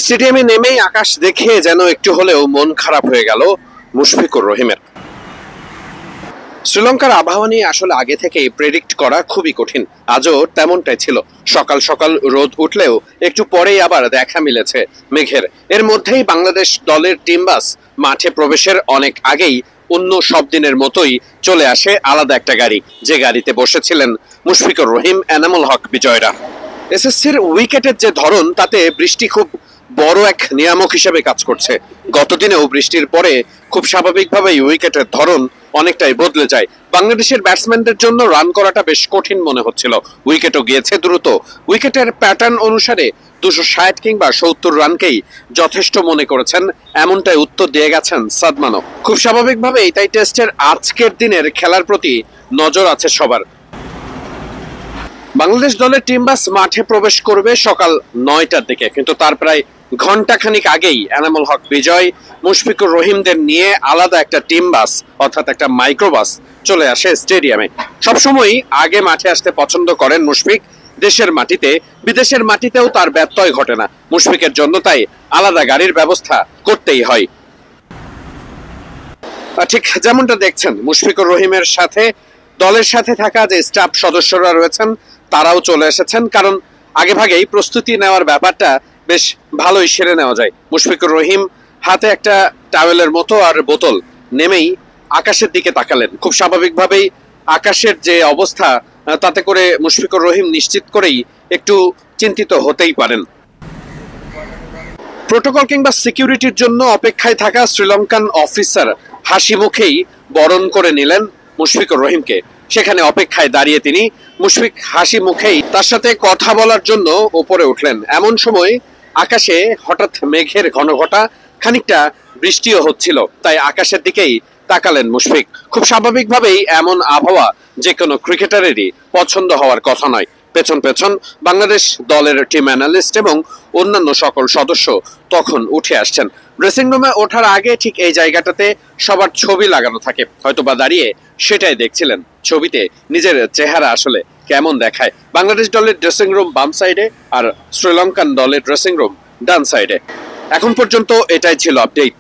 স্টেডিয়ামে নেমেই আকাশ দেখে যেন একটু হলেও মন খারাপ হয়ে গেল মুশফিকুর রহিমের। শ্রীলঙ্কার আবহাওয়া নিয়ে আসলে আগে থেকেই প্রেডিক্ট করা খুবই কঠিন। আজও তেমনটাই ছিল। সকাল সকাল রোদ উঠলেও একটু পরেই আবার দেখা মিলেছে মেঘের। এর মধ্যেই বাংলাদেশ দলের টিম বাস মাঠে প্রবেশের অনেক আগেই অন্য সব দিনের মতোই চলে আসে আলাদা একটা গাড়ি, যে গাড়িতে বসেছিলেন মুশফিকুর রহিম, এনামুল হক বিজয়রা। এসএসসির উইকেটের যে ধরন, তাতে বৃষ্টি খুব বড় এক নিয়ামক হিসেবে কাজ করছে। গতদিনেও বৃষ্টির পরে খুব স্বাভাবিকভাবেই উইকেটের ধরন অনেকটাই বদলে যায়। বাংলাদেশের ব্যাটসম্যানদের জন্য রান করাটা বেশ কঠিন মনে হচ্ছিল। উইকেটও গিয়েছে দ্রুত। উইকেটের প্যাটার্ন অনুসারে 260 কিংবা 70 রানকেই যথেষ্ট মনে করেছেন, এমনটাই উত্তর দিয়ে গেছেন সাদমানও। খুব স্বাভাবিকভাবেই তাই টেস্টের আজকের দিনের খেলার প্রতি নজর আছে সবার। বাংলাদেশ দলের টিম বাস মাঠে প্রবেশ করবে সকাল 9টার দিকে, কিন্তু তার প্রায় ঘন্টাখানিক আগেই এনামুল হক বিজয়, মুশফিকুর রহিমদের নিয়ে আলাদা একটা টিম বাস অর্থাৎ একটা মাইক্রোবাস চলে আসে স্টেডিয়ামে। সবসময়ই আগে মাঠে আসতে পছন্দ করেন মুশফিক। দেশের মাটিতে, বিদেশের মাটিতেও তার ব্যত্যয় ঘটে না। মুশফিকের জন্য তাই আলাদা গাড়ির ব্যবস্থা করতেই হয়। ঠিক যেমনটা দেখছেন, মুশফিকুর রহিমের সাথে দলের সাথে থাকা যে স্টাফ সদস্যরা রয়েছেন তারাও চলে এসেছেন, কারণ আগে ভাগেই প্রস্তুতি নেওয়ার ব্যাপারটা বেশ ভালোই সেরে নেওয়া যায়। মুশফিকুর রহিম হাতে একটা টাওয়েলের মতো আর বোতল, নেমেই আকাশের দিকে তাকালেন। খুব স্বাভাবিকভাবেই আকাশের যে অবস্থা, তাতে করে মুশফিকুর রহিম নিশ্চিত করেই একটু চিন্তিত হতেই পারেন। প্রোটোকল কিংবা সিকিউরিটির জন্য অপেক্ষায় থাকা শ্রীলঙ্কান অফিসার হাসি মুখেই বরণ করে নিলেন মুশফিকুর রহিমকে। সেখানে অপেক্ষায় দাঁড়িয়ে তিনি, মুশফিক হাসি মুখেই তার সাথে কথা বলার জন্য উপরে উঠলেন। এমন সময় আকাশে হঠাৎ মেঘের ঘনঘটা, খানিকটা বৃষ্টিও হচ্ছিল, তাই আকাশের দিকেই তাকালেন মুশফিক। খুব স্বাভাবিকভাবেই এমন আবহাওয়া যে কোনো ক্রিকেটারেরই পছন্দ হওয়ার কথা নয়। পেছন পেছন বাংলাদেশ দলের টিম অ্যানালিস্ট এবং অন্যান্য সকল সদস্য তখন উঠে আসছেন। ড্রেসিং রুমে ওঠার আগে ঠিক এই জায়গাটাতে সবার ছবি লাগানো থাকে, হয়তোবা দাঁড়িয়ে সেটাই দেখছিলেন। ছবিতে নিজের চেহারা আসলে কেমন দেখায়। বাংলাদেশ দলের ড্রেসিং রুম বাম সাইডে আর শ্রীলঙ্কান দলের ড্রেসিং রুম ডান সাইডে। এখন পর্যন্ত এটাই ছিল আপডেট।